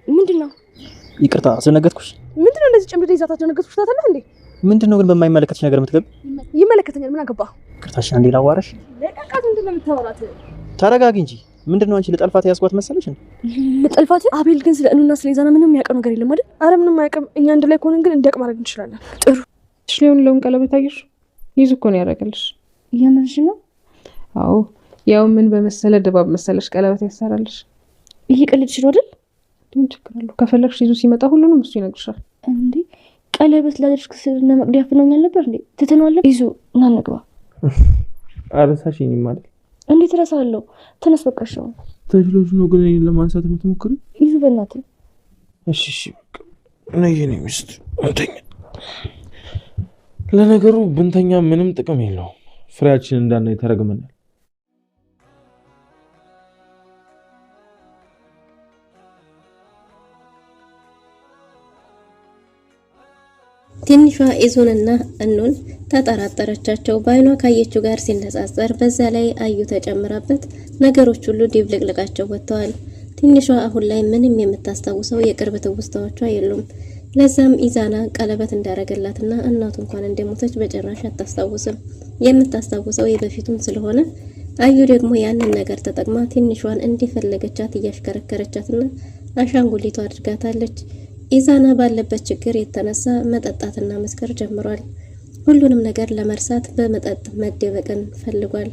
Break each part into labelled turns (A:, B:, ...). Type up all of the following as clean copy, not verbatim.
A: ምንድነው?
B: ይቅርታ ስለነገርኩሽ።
A: ምንድነው እንደዚህ ጭምብሬ ይዛታቸው ነገርኩሽ ታታለህ እንዴ?
B: ምንድነው ግን በማይመለከትሽ ነገር የምትገብ?
A: ይመለከተኛል። ምን አገባ?
B: ይቅርታሽ አንዴ ላዋራሽ።
A: ለቃቃት ምንድነው የምታወራት?
B: ተረጋጊ እንጂ። ምንድነው አንቺ ለጠልፋት ያስኳት መሰለሽ እንዴ?
A: ለጠልፋት? አቤል ግን ስለ እኑና ስለ ይዛና ምንም የሚያውቀው ነገር የለም አይደል? አረ ምንም አያውቅም። እኛ አንድ ላይ ከሆነን ግን እንዲያውቅ ማድረግ እንችላለን። ጥሩ
C: ሽሌውን ለውን ቀለበት አየሽ? ይዙ እኮ ነው ያደረገልሽ።
A: እያመንሽ ነው?
C: አዎ ያው ምን በመሰለ ድባብ መሰለሽ ቀለበት ያሰራልሽ።
A: እየቀለድሽ ነው አይደል?
C: ምን ችግር አለው? ከፈለግሽ ይዙ ሲመጣ ሁሉንም እሱ ይነግርሻል።
A: እንዴ ቀለበት ላደርሽ እና መቅዲያ ፍነውኛል ነበር እንዴ? ትተነዋል። ይዙ እና እንግባ።
D: አረሳሽኝ ማለት
A: እንዴት እረሳለሁ? ተነስ በቃሽ። ነው
D: ተጅሎጅ ነው ግን እኔን ለማንሳት የምትሞክሪ?
A: ይዙ በእናትህ።
D: እሺ በቃ ነይ የኔ ሚስት እንተኛ። ለነገሩ ብንተኛ ምንም ጥቅም የለውም። ፍሬያችን እንዳናይ ተረግመናል።
E: ትንሿ ኢዙንና እኑን ተጠራጠረቻቸው። በአይኗ ካየችው ጋር ሲነጻጸር በዛ ላይ አዩ ተጨምራበት ነገሮች ሁሉ ድብልቅልቃቸው ወጥተዋል። ትንሿ አሁን ላይ ምንም የምታስታውሰው የቅርብ ትውስታዎቿ የሉም። ለዛም ኢዛና ቀለበት እንዳረገላትና እናቱ እንኳን እንደሞተች በጭራሽ አታስታውስም። የምታስታውሰው የበፊቱን ስለሆነ አዩ ደግሞ ያንን ነገር ተጠቅማ ትንሿን እንደፈለገቻት እያሽከረከረቻትና አሻንጉሊቷ አድርጋታለች። ኢዛና ባለበት ችግር የተነሳ መጠጣትና መስከር ጀምሯል። ሁሉንም ነገር ለመርሳት በመጠጥ መደበቅን ፈልጓል።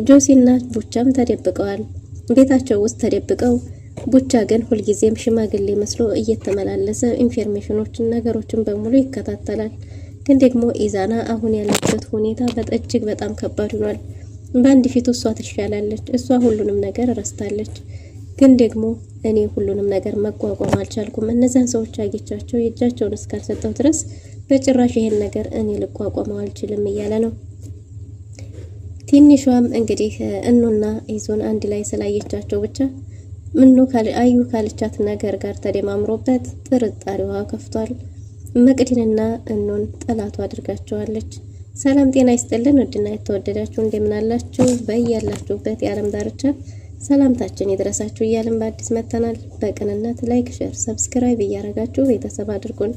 E: ጆሲና ቡቻም ተደብቀዋል። ቤታቸው ውስጥ ተደብቀው ቡቻ ግን ሁልጊዜም ሽማግሌ መስሎ እየተመላለሰ ኢንፎርሜሽኖችን ነገሮችን በሙሉ ይከታተላል። ግን ደግሞ ኢዛና አሁን ያለበት ሁኔታ እጅግ በጣም ከባድ ሆኗል። በአንድ ፊቱ እሷ ትሻላለች፣ እሷ ሁሉንም ነገር ረስታለች። ግን ደግሞ እኔ ሁሉንም ነገር መቋቋም አልቻልኩም። እነዛን ሰዎች አግኝቻቸው የእጃቸውን እስካልሰጠው ድረስ በጭራሽ ይሄን ነገር እኔ ልቋቋመው አልችልም እያለ ነው። ትንሿም እንግዲህ እኑና ኢዙን አንድ ላይ ስላየቻቸው ብቻ አዩ ካልቻት ነገር ጋር ተደማምሮበት ጥርጣሬዋ ከፍቷል። መቅዲንና እኑን ጠላቱ አድርጋቸዋለች። ሰላም ጤና ይስጥልን ውድና የተወደዳችሁ እንደምናላችሁ በያላችሁበት የዓለም ዳርቻ ሰላምታችን ይድረሳችሁ እያልን በአዲስ መተናል። በቅንነት ላይክ፣ ሼር፣ ሰብስክራይብ እያረጋችሁ ቤተሰብ አድርጉን።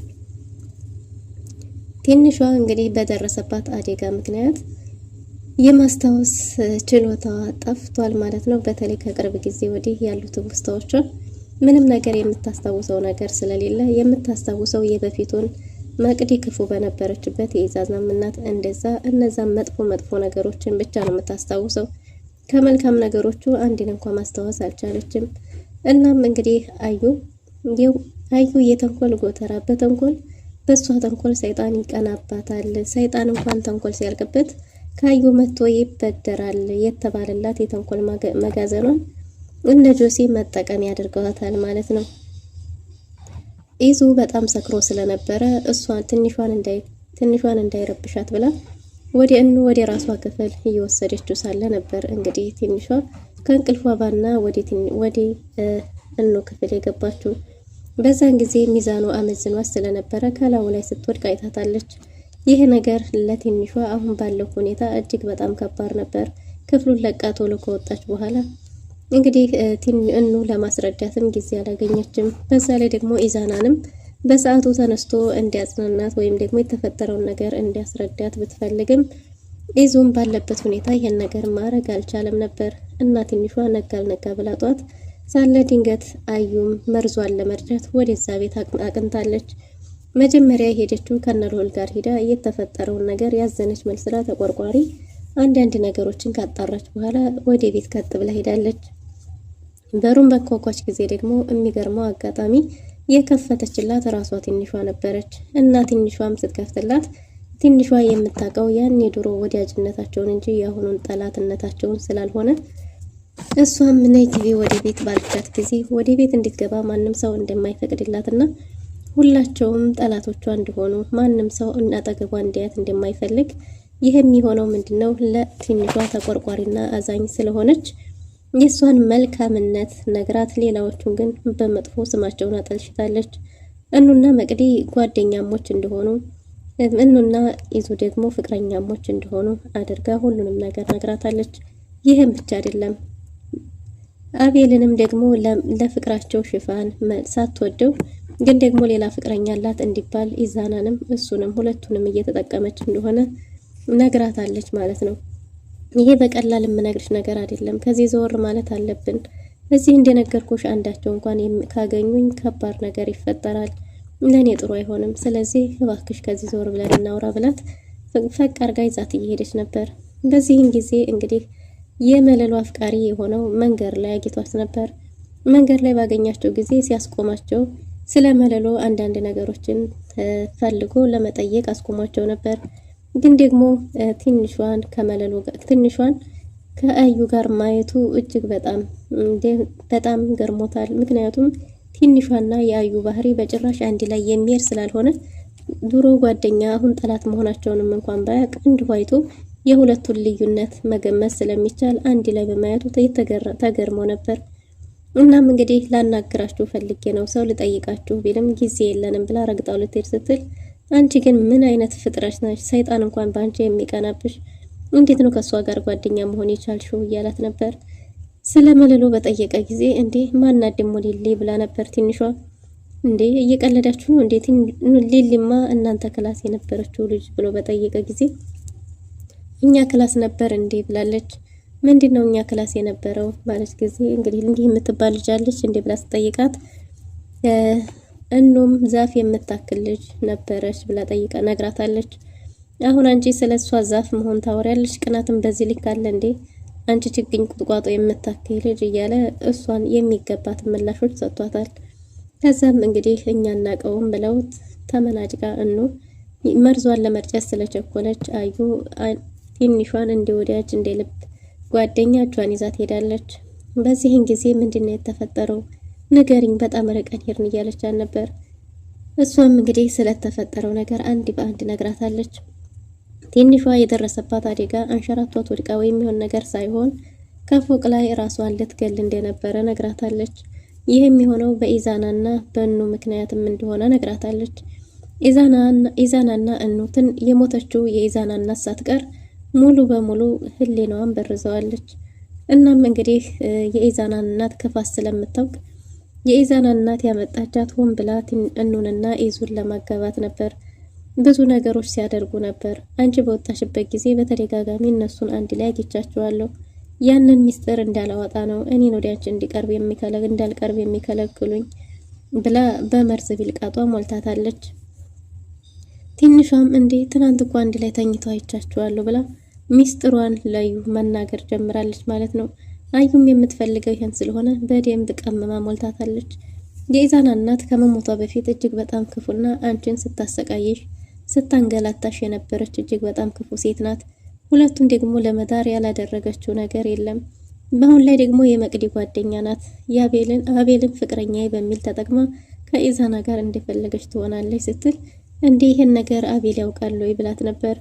E: ትንሿ እንግዲህ በደረሰባት አደጋ ምክንያት የማስታወስ ችሎታዋ ጠፍቷል ማለት ነው። በተለይ ከቅርብ ጊዜ ወዲህ ያሉት ውስጣዎቿ ምንም ነገር የምታስታውሰው ነገር ስለሌለ የምታስታውሰው የበፊቱን መቅዲ ክፉ በነበረችበት የኢዛዝናም እናት እንደዛ እነዛም መጥፎ ነገሮችን ብቻ ነው የምታስታውሰው። ከመልካም ነገሮቹ አንድን እንኳን ማስታወስ አልቻለችም። እናም እንግዲህ አዩ የተንኮል ጎተራ በተንኮል በሷ ተንኮል ሰይጣን ይቀናባታል። ሰይጣን እንኳን ተንኮል ሲያልቅበት ካዩ መጥቶ ይበደራል የተባለላት የተንኮል መጋዘኗን እነ ጆሲ መጠቀም ያደርገዋታል ማለት ነው። ኢዙ በጣም ሰክሮ ስለነበረ እሷን ትንሿን እንዳይረብሻት ብላ ወደ ራሷ ክፍል እየወሰደችው ሳለ ነበር እንግዲህ ትንሿ ከእንቅልፏ ባና ወደ እኑ ክፍል የገባችው። በዛን ጊዜ ሚዛኑ አመዝኗት ስለነበረ ከላዩ ላይ ስትወድቅ አይታታለች። ይህ ነገር ለትንሿ አሁን ባለው ሁኔታ እጅግ በጣም ከባድ ነበር። ክፍሉን ለቃ ቶሎ ከወጣች በኋላ እንግዲህ እኑ ለማስረዳትም ጊዜ አላገኘችም። በዛ ላይ ደግሞ ኢዛናንም በሰዓቱ ተነስቶ እንዲያጽናናት ወይም ደግሞ የተፈጠረውን ነገር እንዲያስረዳት ብትፈልግም ኢዙም ባለበት ሁኔታ ይሄን ነገር ማድረግ አልቻለም ነበር እና ትንሿ ነጋ ብላጧት ሳለ ድንገት አዩም መርዟን ለመርዳት ወደዛ ቤት አቅንታለች። መጀመሪያ ሄደችው ከነልዑል ጋር ሄዳ የተፈጠረውን ነገር ያዘነች መልስላ ተቆርቋሪ አንዳንድ ነገሮችን ካጣራች በኋላ ወደ ቤት ቀጥ ብላ ሄዳለች። በሩን በኮኳች ጊዜ ደግሞ የሚገርመው አጋጣሚ የከፈተችላት ራሷ ትንሿ ነበረች እና ትንሿም ስትከፍትላት ትንሿ የምታውቀው ያን የድሮ ወዳጅነታቸውን እንጂ የአሁኑን ጠላትነታቸውን ስላልሆነ እሷም ነይ ግቢ ወደ ቤት ባልቻት ጊዜ ወደ ቤት እንድትገባ ማንም ሰው እንደማይፈቅድላትና ሁላቸውም ጠላቶቿ እንደሆኑ ማንም ሰው አጠገቧ እንዲያት እንደማይፈልግ ይህ የሚሆነው ምንድነው ለትንሿ ተቆርቋሪና አዛኝ ስለሆነች የሷን መልካምነት ነግራት ሌላዎቹን ግን በመጥፎ ስማቸውን አጠልሽታለች። እኑና መቅዲ ጓደኛሞች እንደሆኑ እኑና ኢዙ ደግሞ ፍቅረኛሞች እንደሆኑ አድርጋ ሁሉንም ነገር ነግራታለች። ይህም ብቻ አይደለም አቤልንም ደግሞ ለፍቅራቸው ሽፋን ሳትወደው ግን ደግሞ ሌላ ፍቅረኛ አላት እንዲባል ኢዛናንም እሱንም ሁለቱንም እየተጠቀመች እንደሆነ ነግራታለች ማለት ነው። ይሄ በቀላል የምነግርሽ ነገር አይደለም። ከዚህ ዘወር ማለት አለብን። እዚህ እንደነገርኩሽ አንዳቸው እንኳን ካገኙኝ ከባድ ነገር ይፈጠራል። ለኔ ጥሩ አይሆንም። ስለዚህ እባክሽ ከዚህ ዘወር ብለን እናውራ ብላት ፈቅ አርጋ ይዛት እየሄደች ነበር። በዚህም ጊዜ እንግዲህ የመለሉ አፍቃሪ የሆነው መንገድ ላይ አግኝቷት ነበር። መንገድ ላይ ባገኛቸው ጊዜ ሲያስቆማቸው ስለ መለሎ አንዳንድ ነገሮችን ፈልጎ ለመጠየቅ አስቆሟቸው ነበር። ግን ደግሞ ትንሿን ከአዩ ጋር ማየቱ እጅግ በጣም ገርሞታል። ምክንያቱም ትንሿና የአዩ ባህሪ በጭራሽ አንድ ላይ የሚሄድ ስላልሆነ ድሮ ጓደኛ አሁን ጠላት መሆናቸውንም እንኳን ባያቅ እንዲሁ አይቶ የሁለቱን ልዩነት መገመት ስለሚቻል አንድ ላይ በማየቱ ተገርሞ ነበር። እናም እንግዲህ ላናግራችሁ ፈልጌ ነው ሰው ልጠይቃችሁ ቢልም ጊዜ የለንም ብላ ረግጣው ልትሄድ ስትል አንቺ ግን ምን አይነት ፍጥረት ነሽ? ሰይጣን እንኳን ባንቺ የሚቀናብሽ እንዴት ነው ከሷ ጋር ጓደኛ መሆን የቻልሽው? እያላት ነበር። ስለ መለሎ በጠየቀ ጊዜ እንዴ ማናት ደሞ ሊሊ ብላ ነበር ትንሿ። እንዴ እየቀለዳችሁ ነው እንዴ? ሊሊማ እናንተ ክላስ የነበረችው ልጅ ብሎ በጠየቀ ጊዜ እኛ ክላስ ነበር እንዴ ብላለች። ምንድነው እኛ ክላስ የነበረው ማለት ጊዜ እንግዲህ እንዲህ የምትባል ልጅ አለች እንዴ ብላ ስጠይቃት እኖም ዛፍ የምታክል ልጅ ነበረች ብላ ጠይቃ ነግራታለች። አሁን አንቺ ስለሷ ዛፍ መሆን ታወሪያለሽ? ቅናትም በዚህ ልክ አለ እንዴ? አንቺ ችግኝ ቁጥቋጦ የምታክል ልጅ እያለ እሷን የሚገባት ምላሾች ሰጥቷታል። ከዛም እንግዲህ እኛ እናቀውም ብለው ተመናጭቃ መርዟን ለመርጨት ስለቸኮለች አዩ ትንሿን እንደ ወዲያጅ እንደ ልብ ጓደኛቿን ይዛት ሄዳለች። በዚህን ጊዜ ምንድነው የተፈጠረው ንገሪኝ፣ በጣም ርቀን ሄድን እያለቻት ነበር። እሷም እንግዲህ ስለተፈጠረው ነገር አንድ በአንድ ነግራታለች። ትንሿ የደረሰባት አደጋ አንሸራቷት ወድቃ ወይም የሚሆን ነገር ሳይሆን ከፎቅ ላይ ራሷን ልትገል እንደነበረ ነግራታለች። ይህ የሚሆነው በኢዛናና በእኑ ምክንያትም እንደሆነ ነግራታለች። ኢዛናና እኑትን የሞተችው የኢዛና እናት ሳትቀር ሙሉ በሙሉ ህሊናዋን በርዘዋለች። እናም እንግዲህ የኢዛና እናት ክፋት ስለምታውቅ የኢዛና እናት ያመጣቻት ሆን ብላ እኑንና ኢዙን ለማጋባት ነበር። ብዙ ነገሮች ሲያደርጉ ነበር። አንቺ በወጣሽበት ጊዜ በተደጋጋሚ እነሱን አንድ ላይ አግኝቻቸዋለሁ። ያንን ሚስጥር እንዳላወጣ ነው እኔን ወደ አንቺ እንዳልቀርብ የሚከለክሉኝ ብላ በመርዝ ቢልቃጧ ሞልታታለች። ትንሿም እንዴ ትናንት እኮ አንድ ላይ ተኝተው አይቻቸዋለሁ ብላ ሚስጥሯን ላዩ መናገር ጀምራለች ማለት ነው። አዩም የምትፈልገው ይሄን ስለሆነ በደንብ ቀመማ ሞልታታለች። የኢዛና እናት ከመሞቷ በፊት እጅግ በጣም ክፉና አንቺን ስታሰቃይሽ ስታንገላታሽ የነበረች እጅግ በጣም ክፉ ሴት ናት። ሁለቱም ደግሞ ለመዳር ያላደረገችው ነገር የለም። በአሁን ላይ ደግሞ የመቅዲ ጓደኛ ናት። አቤልን ፍቅረኛዬ በሚል ተጠቅማ ከኢዛና ጋር እንደፈለገች ትሆናለች ስትል እንዴ ይሄን ነገር አቤል ያውቃል ወይ ብላት ነበር።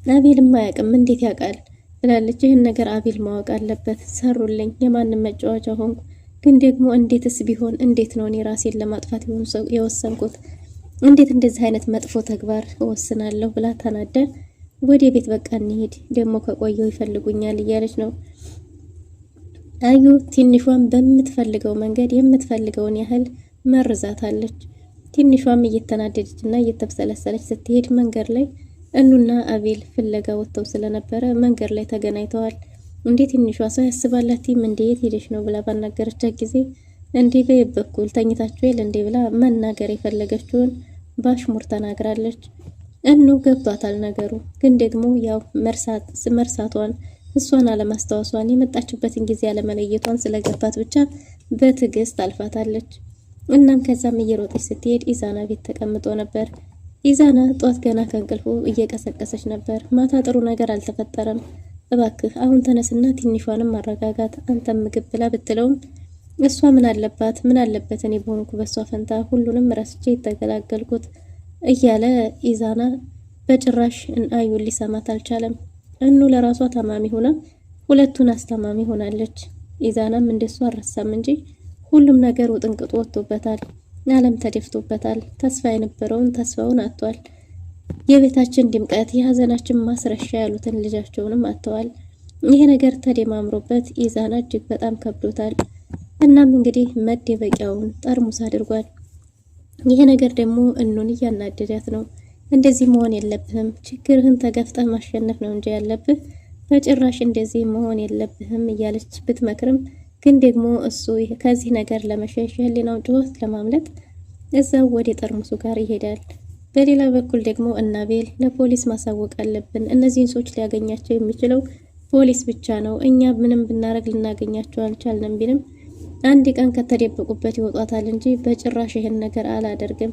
E: አቤልም አያውቅም እንዴት ያውቃል ብላለች። ይህን ነገር አቤል ማወቅ አለበት። ሰሩልኝ፣ የማንም መጫወቻ ሆንኩ። ግን ደግሞ እንዴትስ ቢሆን እንዴት ነው እኔ ራሴን ለማጥፋት የወሰንኩት? እንዴት እንደዚህ አይነት መጥፎ ተግባር እወስናለሁ ብላ ተናደ ወደ ቤት በቃ እንሂድ፣ ደግሞ ከቆየው ይፈልጉኛል እያለች ነው። አዩ ትንሿን በምትፈልገው መንገድ የምትፈልገውን ያህል መርዛታለች። ትንሿም እየተናደደችና እየተብሰለሰለች ስትሄድ መንገድ ላይ እኑና አቤል ፍለጋ ወጥተው ስለነበረ መንገድ ላይ ተገናኝተዋል። እንዴት ትንሿ ሰው ያስባላትም እንዴት ሄደሽ ነው ብላ ባናገረቻት ጊዜ እንዴ በየበኩል ተኝታችሁ የለ እንዴ ብላ መናገር የፈለገችውን ባሽሙር ተናግራለች። እኑ ገብቷታል ነገሩ። ግን ደግሞ ያው መርሳቷን እሷን አለማስታወሷን የመጣችበትን ጊዜ አለመለየቷን ስለገባት ብቻ በትዕግስት አልፋታለች። እናም ከዛም እየሮጠች ስትሄድ ኢዛና ቤት ተቀምጦ ነበር። ኢዛና ጧት ገና ከእንቅልፉ እየቀሰቀሰች ነበር። ማታ ጥሩ ነገር አልተፈጠረም፣ እባክህ አሁን ተነስና ትንሿንም ማረጋጋት አንተም ምግብ ብላ ብትለውም እሷ ምን አለበት እኔ በሆንኩ በሷ ፈንታ ሁሉንም ረስቼ የተገላገልኩት እያለ ኢዛና በጭራሽ አዩን ሊሰማት አልቻለም። እኑ ለራሷ ታማሚ ሆና ሁለቱን አስተማሚ ሆናለች። ኢዛናም እንደሷ አልረሳም እንጂ ሁሉም ነገር ውጥንቅጡ ወጥቶበታል። ዓለም ተደፍቶበታል። ተስፋ የነበረውን ተስፋውን አጥቷል። የቤታችን ድምቀት የሀዘናችን ማስረሻ ያሉትን ልጃቸውንም አጥተዋል። ይሄ ነገር ተደማምሮበት ኢዛና እጅግ በጣም ከብዶታል። እናም እንግዲህ መደበቂያውን ጠርሙስ አድርጓል። ይሄ ነገር ደግሞ እኑን እያናደዳት ነው። እንደዚህ መሆን የለብህም፣ ችግርህን ተገፍጠህ ማሸነፍ ነው እንጂ ያለብህ በጭራሽ እንደዚህ መሆን የለብህም እያለች ብትመክርም ግን ደግሞ እሱ ከዚህ ነገር ለመሸሽ የህሊናውን ጩኸት ለማምለጥ እዛው ወደ ጠርሙሱ ጋር ይሄዳል። በሌላ በኩል ደግሞ አቤል ለፖሊስ ማሳወቅ አለብን፣ እነዚህን ሰዎች ሊያገኛቸው የሚችለው ፖሊስ ብቻ ነው፣ እኛ ምንም ብናረግ ልናገኛቸው አልቻልንም ቢልም አንድ ቀን ከተደበቁበት ይወጣታል እንጂ በጭራሽ ይሄን ነገር አላደርግም፣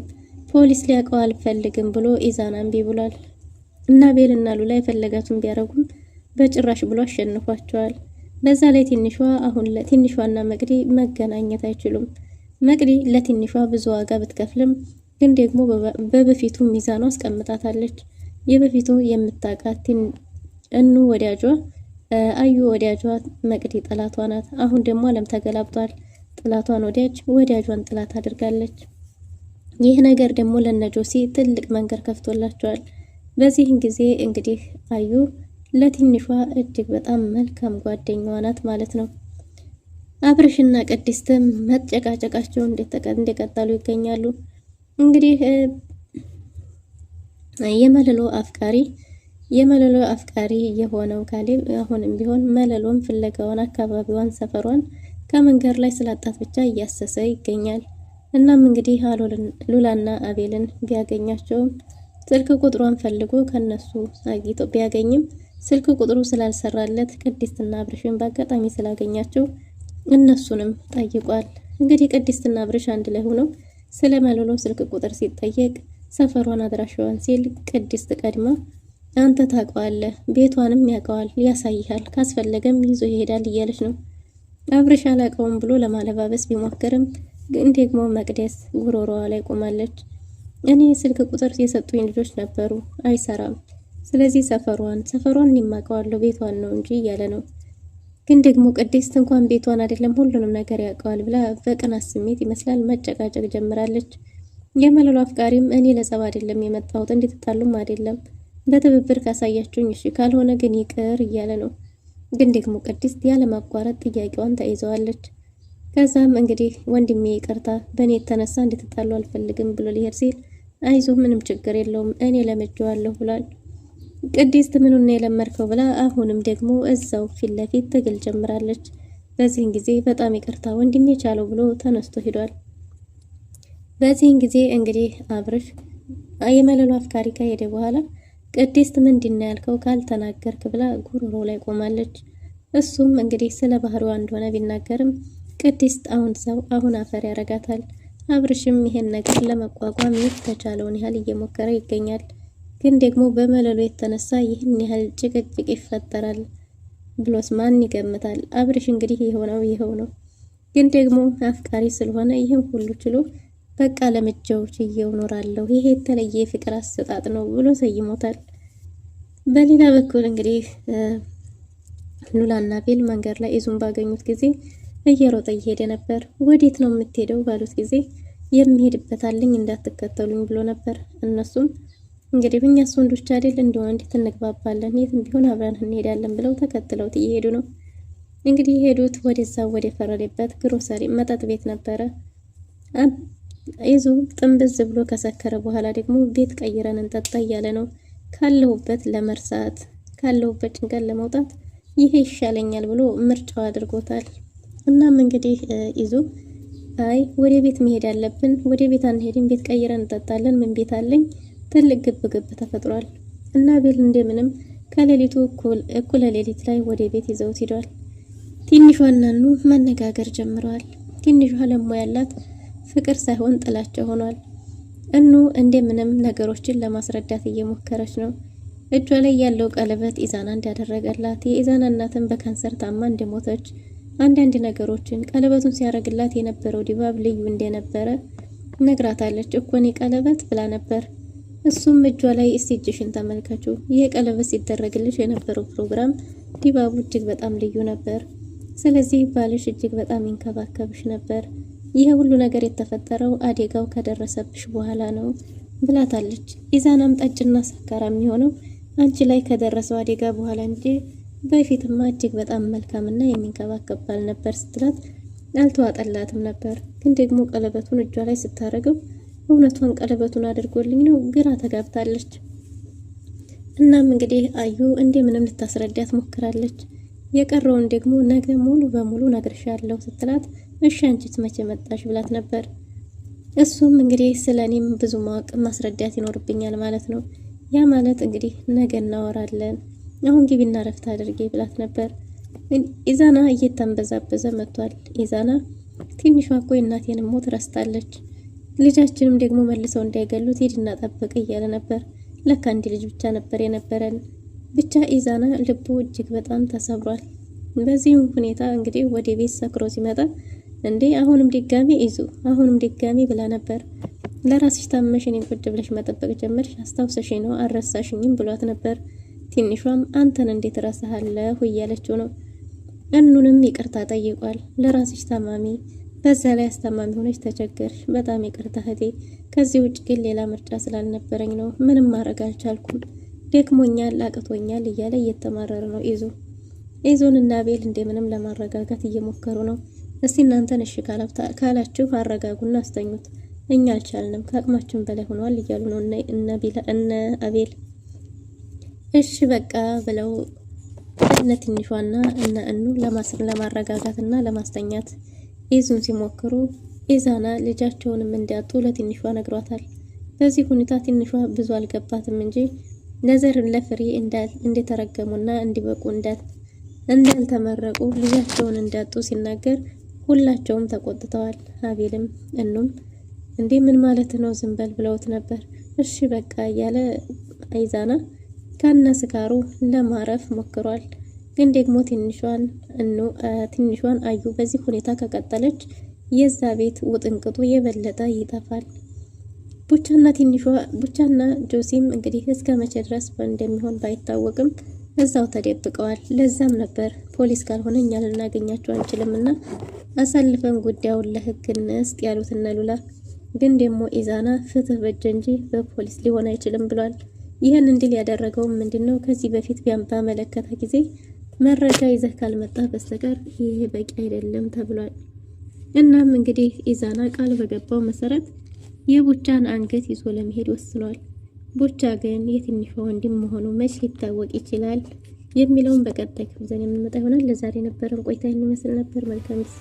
E: ፖሊስ ሊያውቀው አልፈልግም ብሎ ኢዛና እምቢ ብሏል። አቤል እና ሉላ የፈለጋቱን ቢያረጉም በጭራሽ ብሎ አሸንፏቸዋል። በዛ ላይ ትንሿና መቅዲ መገናኘት አይችሉም። መቅዲ ለትንሿ ብዙ ዋጋ ብትከፍልም ግን ደግሞ በበፊቱ ሚዛኗ አስቀምጣታለች። የበፊቱ የምታውቃት ወዳጇ አዩ ወዳጇ መቅዲ ጥላቷ ናት። አሁን ደግሞ ዓለም ተገላብጧል። ጥላቷን ወዳጇን ጥላት አድርጋለች። ይህ ነገር ደግሞ ለነጆሲ ትልቅ መንገድ ከፍቶላቸዋል። በዚህን ጊዜ እንግዲህ አዩ ለትንሿ እጅግ በጣም መልካም ጓደኛዋ ናት ማለት ነው። አብርሽና ቅድስትም መጨቃጨቃቸው እንደቀጠሉ ይገኛሉ። እንግዲህ የመለሎ አፍቃሪ የሆነው ካሌብ አሁንም ቢሆን መለሎን ፍለጋዋን፣ አካባቢዋን፣ ሰፈሯን ከመንገድ ላይ ስላጣት ብቻ እያሰሰ ይገኛል። እናም እንግዲህ ሉላና አቤልን ቢያገኛቸውም ስልክ ቁጥሯን ፈልጎ ከነሱ አግኝቶ ቢያገኝም ስልክ ቁጥሩ ስላልሰራለት ቅድስትና አብርሽን በአጋጣሚ ስላገኛቸው እነሱንም ጠይቋል። እንግዲህ ቅድስትና አብርሽ አንድ ላይ ሆነው ስለ መለሎ ስልክ ቁጥር ሲጠየቅ ሰፈሯን አድራሻዋን ሲል ቅድስት ቀድማ አንተ ታውቀዋለህ፣ ቤቷንም ያውቀዋል፣ ያሳይሃል፣ ካስፈለገም ይዞ ይሄዳል እያለች ነው። አብርሽ አላውቀውም ብሎ ለማለባበስ ቢሞክርም ግን ደግሞ መቅደስ ጉሮሮዋ ላይ ቆማለች። እኔ ስልክ ቁጥር የሰጡኝ ልጆች ነበሩ፣ አይሰራም፣ ስለዚህ ሰፈሯን የማውቀዋለሁ ቤቷን ነው እንጂ እያለ ነው። ግን ደግሞ ቅድስት እንኳን ቤቷን አይደለም ሁሉንም ነገር ያውቀዋል ብላ በቅናት ስሜት ይመስላል መጨቃጨቅ ጀምራለች። የመለሎ አፍቃሪም እኔ ለጸብ አይደለም የመጣሁት እንድትጣሉም አይደለም፣ በትብብር ካሳያችሁኝ እሺ፣ ካልሆነ ግን ይቅር እያለ ነው። ግን ደግሞ ቅድስት ያለ ማቋረጥ ጥያቄዋን ተይዘዋለች። ከዛም እንግዲህ ወንድሜ ይቅርታ፣ በእኔ የተነሳ እንድትጣሉ አልፈልግም ብሎ ሊሄድ ሲል አይዞ ምንም ችግር የለውም እኔ ለምጄዋለሁ ብሏል። ቅድስት ምኑን ነው የለመድከው ብላ አሁንም ደግሞ እዛው ፊት ለፊት ትግል ጀምራለች። በዚህን ጊዜ በጣም ይቅርታ ወንድሜ ቻለው ብሎ ተነስቶ ሄዷል። በዚህን ጊዜ እንግዲህ አብርሽ የመለሎ አፍቃሪ ከሄደ በኋላ ቅድስት ምንድነው ያልከው ካልተናገርክ ብላ ጉሮሮ ላይ ቆማለች። እሱም እንግዲህ ስለ ባህሪዋ እንደሆነ ቢናገርም ቅድስት አሁን አፈር ያረጋታል። አብርሽም ይሄን ነገር ለመቋቋም የተቻለውን ያህል እየሞከረ ይገኛል። ግን ደግሞ በመለሎ የተነሳ ይህን ያህል ጭቅጭቅ ይፈጠራል ብሎስ ማን ይገምታል? አብርሽ እንግዲህ ይኸው ነው። ግን ደግሞ አፍቃሪ ስለሆነ ይህን ሁሉ ችሎ በቃ ለምጄው ችዬው ኖራለሁ፣ ይሄ የተለየ ፍቅር አሰጣጥ ነው ብሎ ሰይሞታል። በሌላ በኩል እንግዲህ ሉላና አቤል መንገድ ላይ ኢዙን ባገኙት ጊዜ እየሮጠ እየሄደ ነበር። ወዴት ነው የምትሄደው ባሉት ጊዜ የሚሄድበት አለኝ እንዳትከተሉኝ ብሎ ነበር። እነሱም እንግዲህ እኛስ ወንዶች አይደል እንደው እንዴት እንግባባለን፣ የትም ቢሆን አብረን እንሄዳለን ብለው ተከትለውት እየሄዱ ነው። እንግዲህ የሄዱት ወደዛው ወደ ፈረደበት ግሮሰሪ መጠጥ ቤት ነበረ። ኢዙ ጥንብዝ ብሎ ከሰከረ በኋላ ደግሞ ቤት ቀይረን እንጠጣ እያለ ነው። ካለሁበት ለመርሳት ካለሁበት ጭንቀት ለመውጣት ይሄ ይሻለኛል ብሎ ምርጫው አድርጎታል። እናም እንግዲህ ኢዙ አይ ወደ ቤት መሄድ አለብን፣ ወደ ቤት አንሄድም፣ ቤት ቀይረን እንጠጣለን፣ ምን ቤት አለኝ፣ ትልቅ ግብ ተፈጥሯል እና አቤል እንደምንም ከሌሊቱ እኩለ ሌሊት ላይ ወደ ቤት ይዘውት ሄዷል። ትንሿና ኑ መነጋገር ጀምረዋል። ትንሿ ለሞ ያላት ፍቅር ሳይሆን ጥላቻ ሆኗል። እኑ እንደምንም ነገሮችን ለማስረዳት እየሞከረች ነው። እጇ ላይ ያለው ቀለበት ኢዛና እንዳደረገላት፣ የኢዛና እናትን በካንሰር ታማ እንደሞተች፣ አንዳንድ ነገሮችን ቀለበቱን ሲያረግላት የነበረው ድባብ ልዩ እንደነበረ ነግራታለች። እኮኔ ቀለበት ብላ ነበር። እሱም እጇ ላይ እስቲ እጅሽን ተመልከቹ፣ ይሄ ቀለበት ሲደረግልሽ የነበረው ፕሮግራም ድባቡ እጅግ በጣም ልዩ ነበር። ስለዚህ ባልሽ እጅግ በጣም ይንከባከብሽ ነበር። ይሄ ሁሉ ነገር የተፈጠረው አደጋው ከደረሰብሽ በኋላ ነው ብላታለች። ኢዛናም ጠጭና ሰካራ የሚሆነው አንቺ ላይ ከደረሰው አደጋ በኋላ እንጂ በፊትማ እጅግ በጣም መልካምና የሚንከባከብ ባል ነበር ስትላት አልተዋጠላትም ነበር። ግን ደግሞ ቀለበቱን እጇ ላይ ስታረገው እውነቷን ቀለበቱን አድርጎልኝ ነው ግራ ተጋብታለች። እናም እንግዲህ አዩ እንደምንም ልታስረዳት ሞክራለች። የቀረውን ደግሞ ነገ ሙሉ በሙሉ ነግርሻለሁ ስትላት እሺ አንቺስ መቼ መጣሽ ብላት ነበር። እሱም እንግዲህ ስለኔም ብዙ ማወቅ ማስረዳት ይኖርብኛል ማለት ነው። ያ ማለት እንግዲህ ነገ እናወራለን፣ አሁን ግቢና ረፍት አድርጌ ብላት ነበር። ኢዛና እየተንበዛበዘ መጥቷል። ኢዛና ትንሿ እኮ የእናቴን ሞት ረስታለች፣ ልጃችንም ደግሞ መልሰው እንዳይገሉት ሂድና ጠብቅ እያለ ነበር። ለካ አንድ ልጅ ብቻ ነበር የነበረን። ብቻ ኢዛና ልቡ እጅግ በጣም ተሰብሯል። በዚህም ሁኔታ እንግዲህ ወደ ቤት ሰክሮ ሲመጣ እንዴ አሁንም ድጋሚ ብላ ነበር። ለራስሽ ታመሽ እኔን ቁጭ ብለሽ መጠበቅ ጀመርሽ፣ አስታውሰሽ ነው አልረሳሽኝም ብሏት ነበር። ትንሿም አንተን እንዴት ረሳሃለሁ እያለችው ነው። እኑንም ይቅርታ ጠይቋል። ለራስሽ ታማሚ፣ በዛ ላይ አስታማሚ ሆነሽ ተቸገርሽ፣ በጣም ይቅርታ እህቴ። ከዚህ ውጭ ግን ሌላ ምርጫ ስላልነበረኝ ነው፣ ምንም ማድረግ አልቻልኩም፣ ደክሞኛል፣ አቅቶኛል እያለ እየተማረረ ነው። ኢዞን እና ቤል እንደምንም ለማረጋጋት እየሞከሩ ነው። እስቲ እናንተን እሺ ካላችሁ አረጋጉና አስተኙት፣ እኛ አልቻልንም፣ ከአቅማችን በላይ ሆኗል እያሉ ነው እነ አቤል። እሺ በቃ ብለው እነ ትንሿና እነ እኑ ለማረጋጋትና ለማስተኛት ኢዙን ሲሞክሩ ኢዛና ልጃቸውንም እንዲያጡ ለትንሿ ነግሯታል። በዚህ ሁኔታ ትንሿ ብዙ አልገባትም እንጂ ነዘር ለፍሬ እንደተረገሙና እንዲበቁ እንዳልተመረቁ ልጃቸውን እንዳጡ ሲናገር ሁላቸውም ተቆጥተዋል። አቤልም እኑም እንዴ ምን ማለት ነው ዝም በል ብለውት ነበር። እሺ በቃ እያለ ኢዛና ከነ ስካሩ ለማረፍ ሞክሯል። ግን ደግሞ ትንሿን አዩ በዚህ ሁኔታ ከቀጠለች የዛ ቤት ውጥንቅጡ የበለጠ ይጠፋል። ቡቻና ጆሲም እንግዲህ እስከ መቼ ድረስ እንደሚሆን ባይታወቅም እዛው ተደብቀዋል። ለዛም ነበር ፖሊስ ካልሆነ እኛ ልናገኛቸው አንችልምና አሳልፈን ጉዳዩን ለሕግ እንስጥ ያሉት እነ ሉላ። ግን ደግሞ ኢዛና ፍትህ በጀ እንጂ በፖሊስ ሊሆን አይችልም ብሏል። ይህን እንዲል ያደረገውም ምንድነው ከዚህ በፊት ባመለከተ ጊዜ መረጃ ይዘህ ካልመጣ በስተቀር ይሄ በቂ አይደለም ተብሏል። እናም እንግዲህ ኢዛና ቃል በገባው መሰረት የቡቻን አንገት ይዞ ለመሄድ ወስኗል። ቡቻ ግን የትንሿ ወንድም መሆኑ መች ሊታወቅ ይችላል የሚለውን በቀጣይ ክፍል የምንመጣ ይሆናል። ለዛሬ የነበረን ቆይታ ይመስል ነበር። መልካም ጊዜ